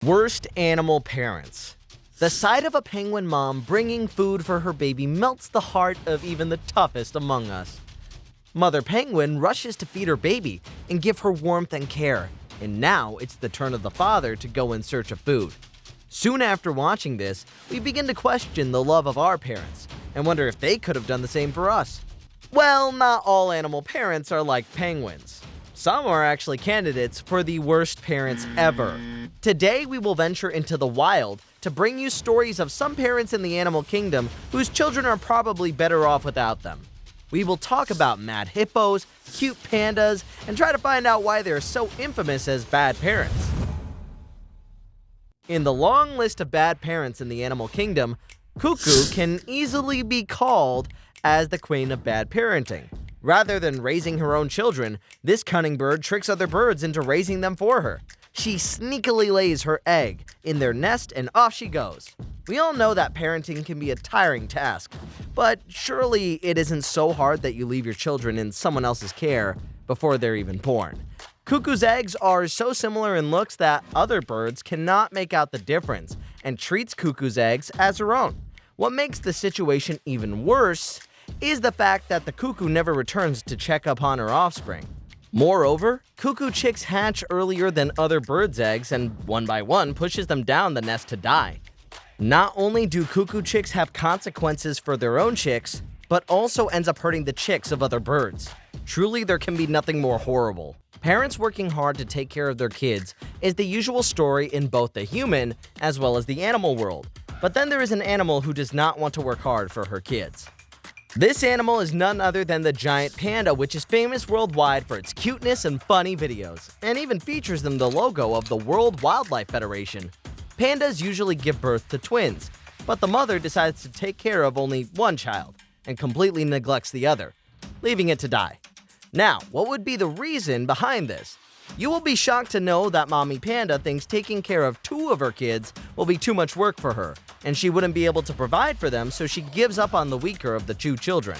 Worst animal parents. The sight of a penguin mom bringing food for her baby melts the heart of even the toughest among us. Mother penguin rushes to feed her baby and give her warmth and care, and now it's the turn of the father to go in search of food. Soon after watching this, we begin to question the love of our parents and wonder if they could have done the same for us. Well, not all animal parents are like penguins. Some are actually candidates for the worst parents ever. Today, we will venture into the wild to bring you stories of some parents in the animal kingdom whose children are probably better off without them. We will talk about mad hippos, cute pandas, and try to find out why they are so infamous as bad parents. In the long list of bad parents in the animal kingdom, cuckoo can easily be called as the queen of bad parenting. Rather than raising her own children, this cunning bird tricks other birds into raising them for her. She sneakily lays her egg in their nest and off she goes. We all know that parenting can be a tiring task, but surely it isn't so hard that you leave your children in someone else's care before they're even born. Cuckoo's eggs are so similar in looks that other birds cannot make out the difference and treats Cuckoo's eggs as her own. What makes the situation even worse is the fact that the cuckoo never returns to check up on her offspring. Moreover, cuckoo chicks hatch earlier than other birds' eggs and one by one pushes them down the nest to die. Not only do cuckoo chicks have consequences for their own chicks, but also ends up hurting the chicks of other birds. Truly, there can be nothing more horrible. Parents working hard to take care of their kids is the usual story in both the human as well as the animal world. But then there is an animal who does not want to work hard for her kids. This animal is none other than the giant panda, which is famous worldwide for its cuteness and funny videos, and even features in the logo of the World Wildlife Federation. Pandas usually give birth to twins, but the mother decides to take care of only one child and completely neglects the other, leaving it to die. Now, what would be the reason behind this? You will be shocked to know that Mommy Panda thinks taking care of two of her kids will be too much work for her, and she wouldn't be able to provide for them, so she gives up on the weaker of the two children.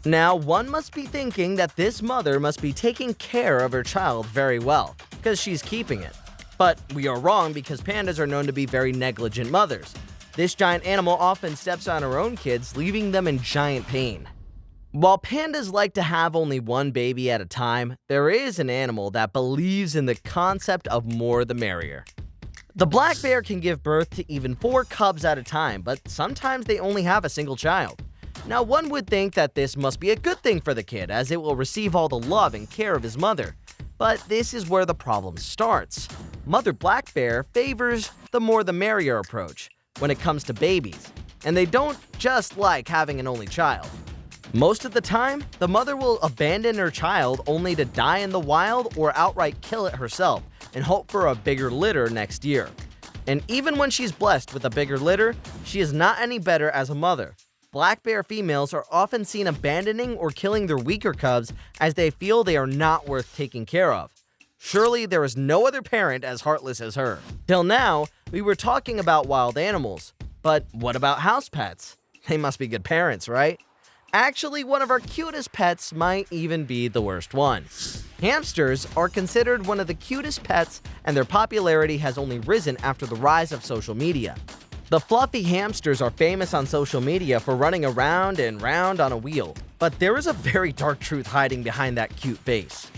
Now, one must be thinking that this mother must be taking care of her child very well, because she's keeping it. But we are wrong because pandas are known to be very negligent mothers. This giant animal often steps on her own kids, leaving them in giant pain. While pandas like to have only one baby at a time, there is an animal that believes in the concept of more the merrier. The black bear can give birth to even 4 cubs at a time, but sometimes they only have a single child. Now, one would think that this must be a good thing for the kid, as it will receive all the love and care of his mother. But this is where the problem starts. Mother black bear favors the more the merrier approach when it comes to babies, and they don't just like having an only child. Most of the time, the mother will abandon her child only to die in the wild or outright kill it herself and hope for a bigger litter next year. And even when she's blessed with a bigger litter, she is not any better as a mother. Black bear females are often seen abandoning or killing their weaker cubs as they feel they are not worth taking care of. Surely there is no other parent as heartless as her. Till now, we were talking about wild animals, but what about house pets? They must be good parents, right? Actually, one of our cutest pets might even be the worst one. Hamsters are considered one of the cutest pets, and their popularity has only risen after the rise of social media. The fluffy hamsters are famous on social media for running around and round on a wheel, but there is a very dark truth hiding behind that cute face.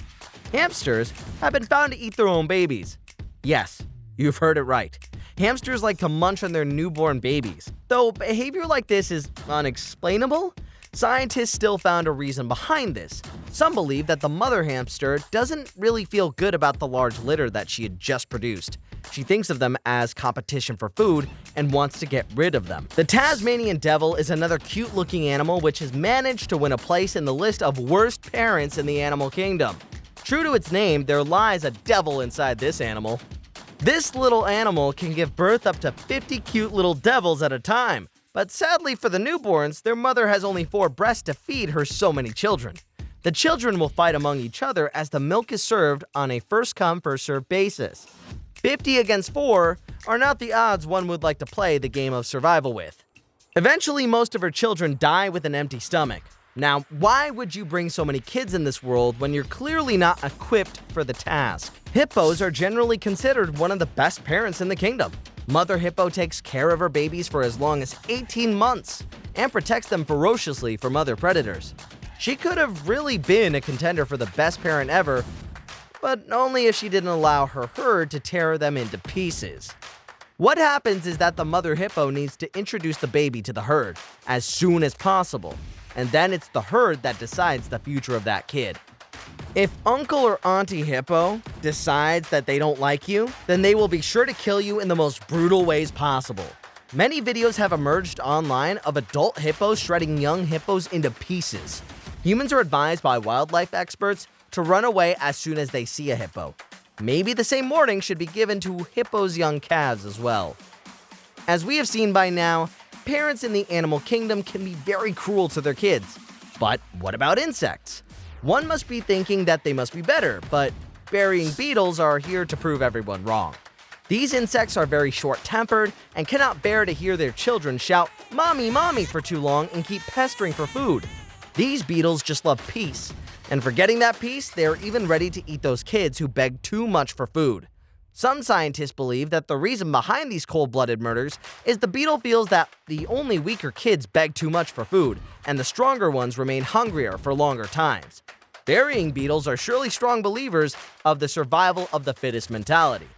Hamsters have been found to eat their own babies. Yes, you've heard it right. Hamsters like to munch on their newborn babies. Though behavior like this is unexplainable, scientists still found a reason behind this. Some believe that the mother hamster doesn't really feel good about the large litter that she had just produced. She thinks of them as competition for food and wants to get rid of them. The Tasmanian devil is another cute-looking animal which has managed to win a place in the list of worst parents in the animal kingdom. True to its name, there lies a devil inside this animal. This little animal can give birth up to 50 cute little devils at a time. But sadly for the newborns, their mother has only 4 breasts to feed her so many children. The children will fight among each other as the milk is served on a first-come, first-served basis. 50 against 4 are not the odds one would like to play the game of survival with. Eventually, most of her children die with an empty stomach. Now, why would you bring so many kids in this world when you're clearly not equipped for the task? Hippos are generally considered one of the best parents in the kingdom. Mother hippo takes care of her babies for as long as 18 months and protects them ferociously from other predators. She could have really been a contender for the best parent ever, but only if she didn't allow her herd to tear them into pieces. What happens is that the mother hippo needs to introduce the baby to the herd as soon as possible, and then it's the herd that decides the future of that kid. If uncle or auntie hippo decides that they don't like you, then they will be sure to kill you in the most brutal ways possible. Many videos have emerged online of adult hippos shredding young hippos into pieces. Humans are advised by wildlife experts to run away as soon as they see a hippo. Maybe the same warning should be given to hippos' young calves as well. As we have seen by now, parents in the animal kingdom can be very cruel to their kids. But what about insects? One must be thinking that they must be better, but burying beetles are here to prove everyone wrong. These insects are very short-tempered and cannot bear to hear their children shout, "Mommy, mommy," for too long and keep pestering for food. These beetles just love peace. And for getting that peace, they are even ready to eat those kids who beg too much for food. Some scientists believe that the reason behind these cold-blooded murders is the beetle feels that the only weaker kids beg too much for food, and the stronger ones remain hungrier for longer times. Burying beetles are surely strong believers of the survival of the fittest mentality.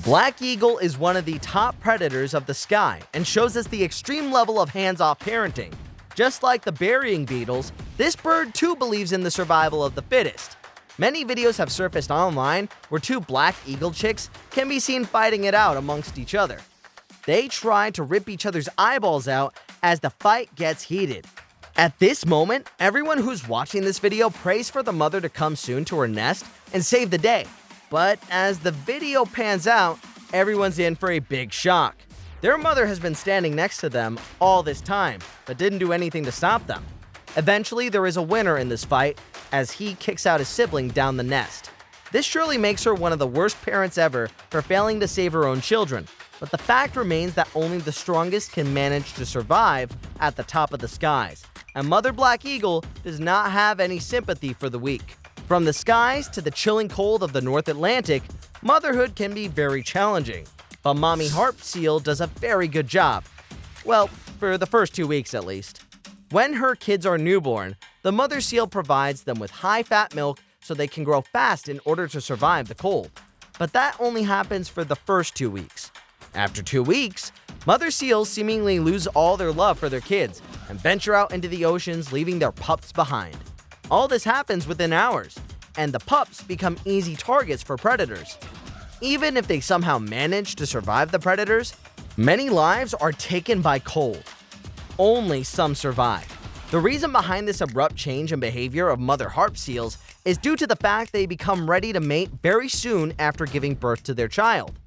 Black eagle is one of the top predators of the sky and shows us the extreme level of hands-off parenting. Just like the burying beetles, this bird too believes in the survival of the fittest. Many videos have surfaced online where two black eagle chicks can be seen fighting it out amongst each other. They try to rip each other's eyeballs out as the fight gets heated. At this moment, everyone who's watching this video prays for the mother to come soon to her nest and save the day. But as the video pans out, everyone's in for a big shock. Their mother has been standing next to them all this time, but didn't do anything to stop them. Eventually, there is a winner in this fight as he kicks out his sibling down the nest. This surely makes her one of the worst parents ever for failing to save her own children, but the fact remains that only the strongest can manage to survive at the top of the skies, and Mother Black Eagle does not have any sympathy for the weak. From the skies to the chilling cold of the North Atlantic, motherhood can be very challenging. But Mommy Harp Seal does a very good job. Well, for the first 2 weeks at least. When her kids are newborn, the mother seal provides them with high-fat milk so they can grow fast in order to survive the cold. But that only happens for the first 2 weeks. After 2 weeks, mother seals seemingly lose all their love for their kids and venture out into the oceans, leaving their pups behind. All this happens within hours, and the pups become easy targets for predators. Even if they somehow manage to survive the predators, many lives are taken by cold. Only some survive. The reason behind this abrupt change in behavior of mother harp seals is due to the fact they become ready to mate very soon after giving birth to their child.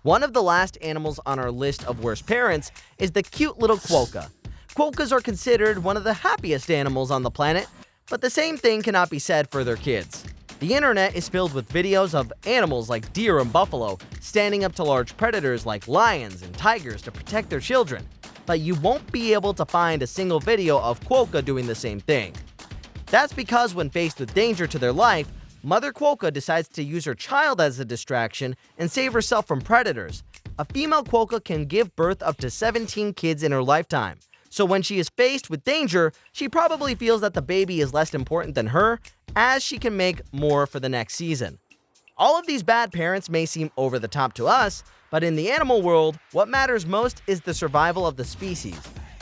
One of the last animals on our list of worst parents is the cute little quokka. Quokkas are considered one of the happiest animals on the planet, but the same thing cannot be said for their kids. The internet is filled with videos of animals like deer and buffalo standing up to large predators like lions and tigers to protect their children, but you won't be able to find a single video of quokka doing the same thing. That's because when faced with danger to their life, Mother Quokka decides to use her child as a distraction and save herself from predators. A female quokka can give birth up to 17 kids in her lifetime, so when she is faced with danger, she probably feels that the baby is less important than her, as she can make more for the next season. All of these bad parents may seem over the top to us, but in the animal world, what matters most is the survival of the species.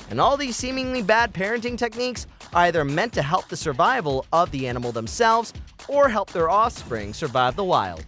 And all these seemingly bad parenting techniques are either meant to help the survival of the animal themselves or help their offspring survive the wild.